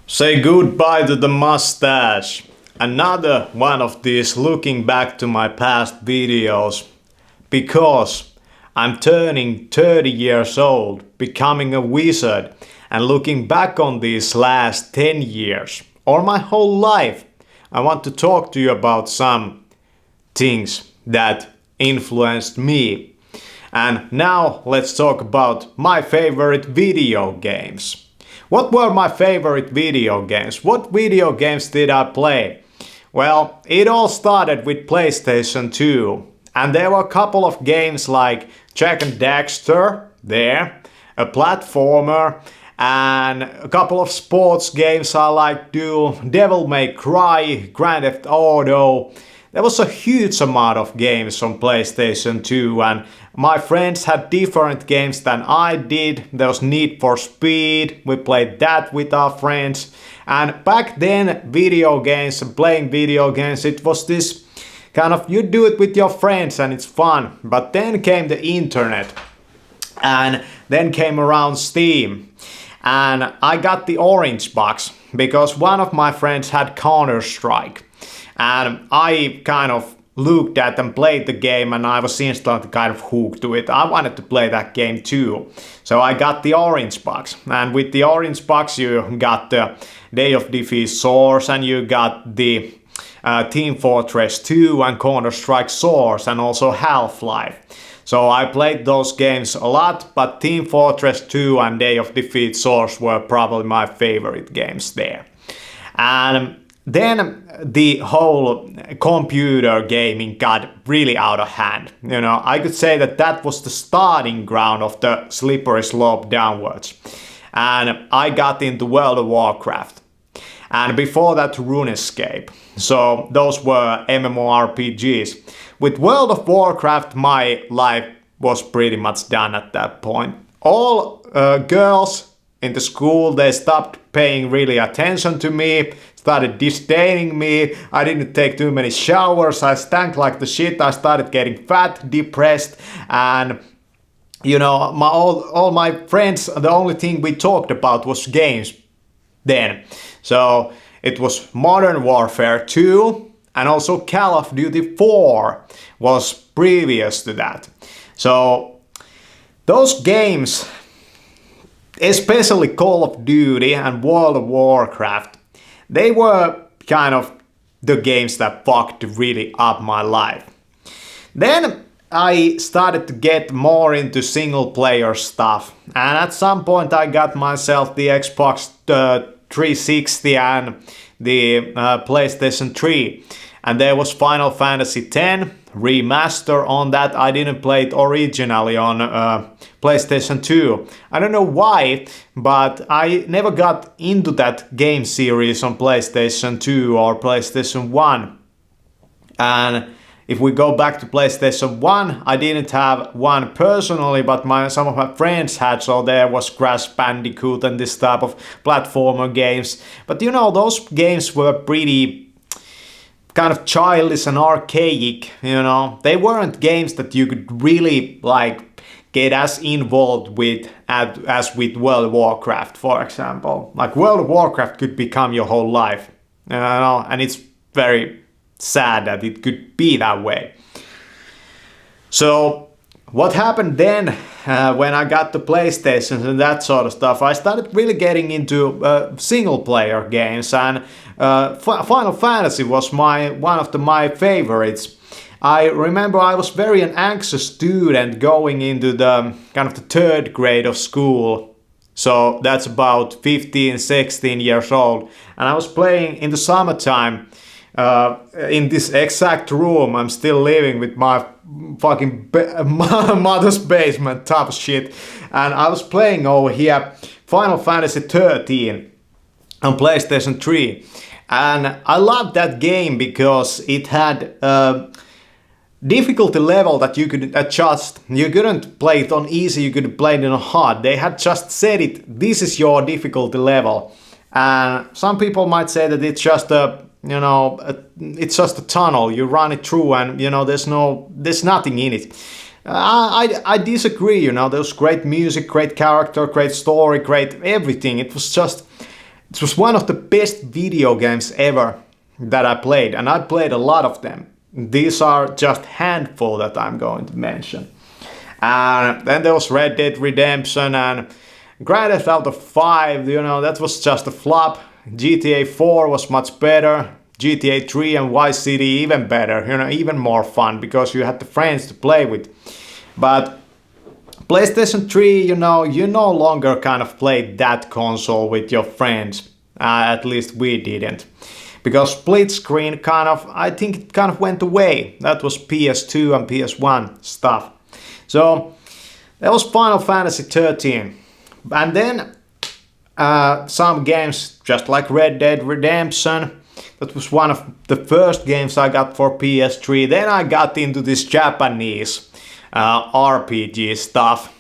Say goodbye to the mustache. Another one of these looking back to my past videos. Because I'm turning 30 years old, becoming a wizard, and looking back on these last 10 years, or my whole life, I want to talk to you about some things that influenced me. And now let's talk about my favorite video games. What were my favorite video games? What video games did I play? Well, it all started with PlayStation 2. And there were a couple of games like Jak and Daxter, there, a platformer, and a couple of sports games I like to Devil May Cry, Grand Theft Auto. There was a huge amount of games on PlayStation 2 and my friends had different games than I did. There was Need for Speed, we played that with our friends. And back then, video games and playing video games, it was this kind of, you do it with your friends and it's fun. But then came the internet and then came around Steam. And I got the orange box because one of my friends had Counter-Strike. And I kind of looked at and played the game and I was instantly kind of hooked to it. I wanted to play that game too. So I got the orange box. And with the orange box you got the Day of Defeat Source and you got the Team Fortress 2 and Counter-Strike Source and also Half-Life. So I played those games a lot, but Team Fortress 2 and Day of Defeat Source were probably my favorite games there. And then the whole computer gaming got really out of hand. You know, I could say that that was the starting ground of the slippery slope downwards. And I got into World of Warcraft. And before that, RuneScape. So those were MMORPGs. With World of Warcraft, my life was pretty much done at that point. All girls in the school, they stopped paying really attention to me, started disdaining me. I didn't take too many showers. I stank like the shit. I started getting fat, depressed, and you know, all my friends, the only thing we talked about was games then. So it was Modern Warfare 2 and also Call of Duty 4 was previous to that. So those games, especially Call of Duty and World of Warcraft, they were kind of the games that fucked really up my life. Then I started to get more into single player stuff. And at some point I got myself the Xbox 360 and the PlayStation 3. And there was Final Fantasy X remaster on that. I didn't play it originally on PlayStation 2. I don't know why, but I never got into that game series on PlayStation 2 or PlayStation 1. And if we go back to PlayStation 1, I didn't have one personally, but some of my friends had, so there was Crash Bandicoot and this type of platformer games. But you know, those games were pretty kind of childish and archaic, you know. They weren't games that you could really like get as involved with as with World of Warcraft, for example. Like World of Warcraft could become your whole life, you know, and it's very sad that it could be that way. So what happened then when I got the PlayStation and that sort of stuff, I started really getting into single player games, and Final Fantasy was one of my favorites. I remember I was very an anxious student going into the kind of the third grade of school. So that's about 15, 16 years old. And I was playing in the summertime in this exact room. I'm still living with my fucking mother's basement type of shit. And I was playing over here Final Fantasy 13 on PlayStation 3. And I loved that game because it had a difficulty level that you could adjust. You couldn't play it on easy, you could play it on hard. They had just said it, this is your difficulty level. And some people might say that it's just it's just a tunnel. You run it through and, you know, there's nothing in it. I disagree, you know, there was great music, great character, great story, great everything. It was just It was one of the best video games ever that I played, and I played a lot of them. These are just handful that I'm going to mention. And then there was Red Dead Redemption and Grand Theft Auto 5, you know, that was just a flop. GTA 4 was much better. GTA 3 and Vice City even better, you know, even more fun because you had the friends to play with. But PlayStation 3, you know, you no longer kind of played that console with your friends. At least we didn't. Because split screen kind of, I think it kind of went away. That was PS2 and PS1 stuff. So that was Final Fantasy 13. And then some games, just like Red Dead Redemption, that was one of the first games I got for PS3. Then I got into this Japanese RPG stuff.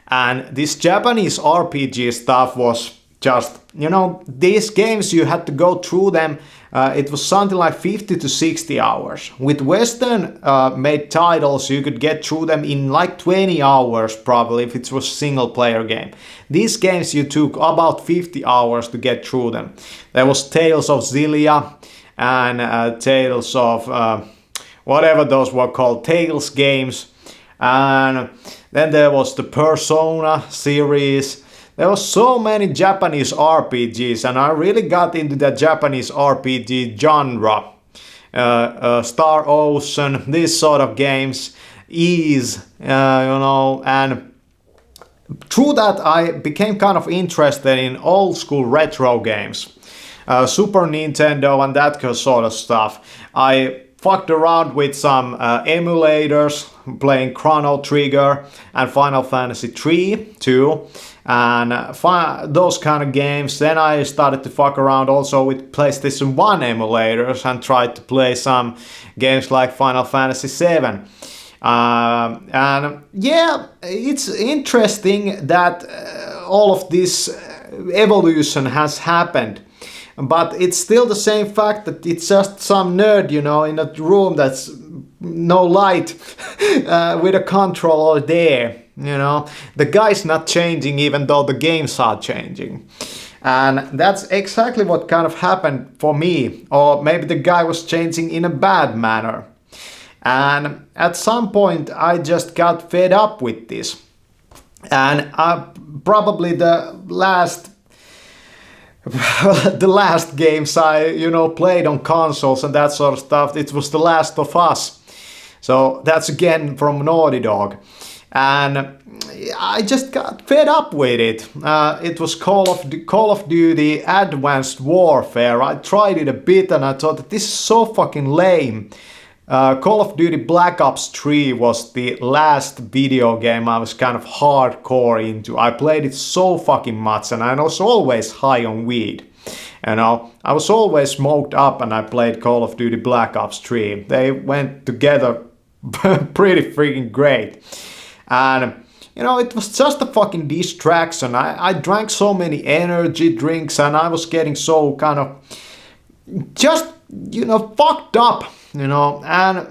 And this Japanese RPG stuff was just, you know, these games you had to go through them. It was something like 50 to 60 hours. With Western made titles, you could get through them in like 20 hours probably if it was a single player game. These games you took about 50 hours to get through them. There was Tales of Xillia and Tales of whatever those were called, Tales games. And then there was the Persona series. There was so many Japanese RPGs, and I really got into the Japanese RPG genre. Star Ocean, these sort of games, Ys, you know, and through that I became kind of interested in old school retro games. Super Nintendo and that sort of stuff. I fucked around with some emulators, playing Chrono Trigger and Final Fantasy 3 too. And those kind of games. Then I started to fuck around also with PlayStation 1 emulators and tried to play some games like Final Fantasy 7. And yeah, it's interesting that all of this evolution has happened. But it's still the same fact that it's just some nerd, you know, in a room that's no light with a controller there. You know, the guy's not changing even though the games are changing. And that's exactly what kind of happened for me. Or maybe the guy was changing in a bad manner. And at some point I just got fed up with this. And probably the last games I, you know, played on consoles and that sort of stuff, it was The Last of Us. So that's again from Naughty Dog. And I just got fed up with it. It was Call of Duty Advanced Warfare. I tried it a bit and I thought that this is so fucking lame. Call of Duty Black Ops 3 was the last video game I was kind of hardcore into. I played it so fucking much and I was always high on weed. You know, I was always smoked up and I played Call of Duty Black Ops 3. They went together pretty freaking great. And, you know, it was just a fucking distraction. I drank so many energy drinks and I was getting so kind of just, you know, fucked up, you know. And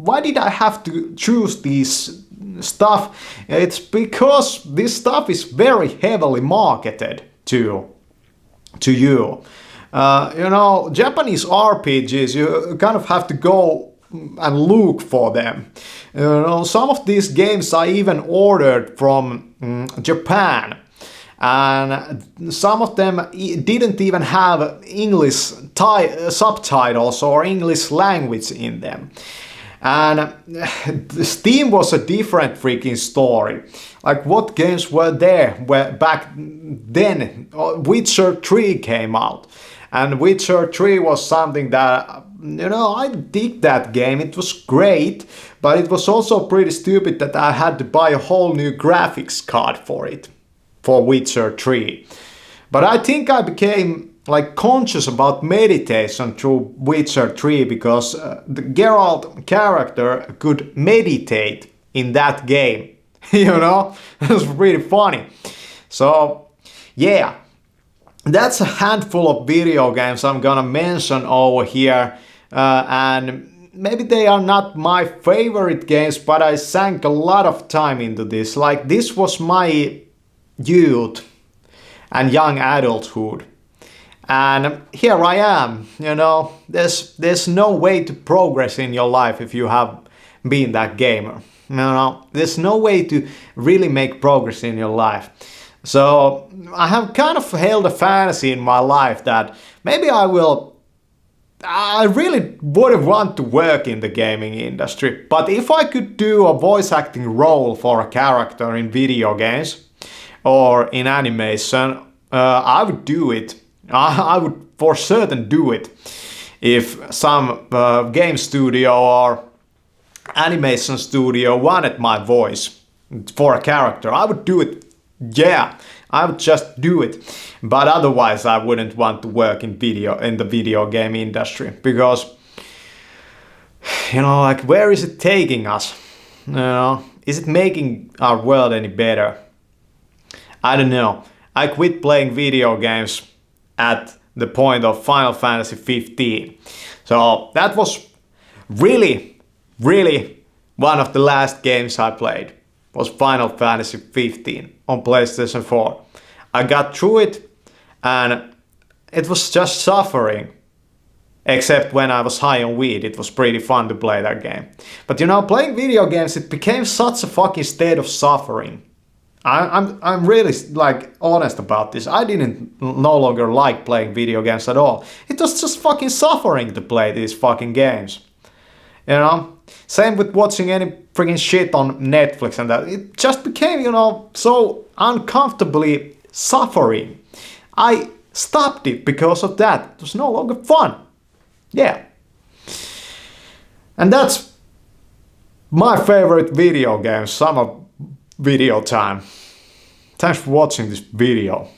why did I have to choose these stuff? It's because this stuff is very heavily marketed to you. You know, Japanese RPGs, you kind of have to go and look for them. You know, some of these games I even ordered from Japan, and some of them didn't even have English subtitles or English language in them. And Steam was a different freaking story. Like, what games were there back then? Witcher 3 came out. And Witcher 3 was something that, you know, I dig that game. It was great, but it was also pretty stupid that I had to buy a whole new graphics card for it, for Witcher 3. But I think I became like conscious about meditation through Witcher 3 because the Geralt character could meditate in that game. You know, it was pretty funny. So, yeah. That's a handful of video games I'm gonna mention over here, and maybe they are not my favorite games, but I sank a lot of time into this. Like, this was my youth and young adulthood. And here I am, you know, there's no way to progress in your life if you have been that gamer. You know, there's no way to really make progress in your life. So I have kind of held a fantasy in my life that maybe I really wouldn't want to work in the gaming industry, but if I could do a voice acting role for a character in video games or in animation, I would do it. I would for certain do it. If some game studio or animation studio wanted my voice for a character, I would do it. Yeah, I would just do it. But otherwise, I wouldn't want to work in the video game industry because, you know, like, where is it taking us? You know, is it making our world any better? I don't know. I quit playing video games at the point of Final Fantasy 15. So that was really one of the last games I played. Was Final Fantasy 15 on PlayStation 4. I got through it and it was just suffering. Except when I was high on weed, it was pretty fun to play that game. But you know, playing video games, it became such a fucking state of suffering. I'm really like honest about this. I didn't no longer like playing video games at all. It was just fucking suffering to play these fucking games. You know? Same with watching any freaking shit on Netflix and that. It just became, you know, so uncomfortably suffering. I stopped it because of that. It was no longer fun. Yeah. And that's my favorite video game, Summer Video Time. Thanks for watching this video.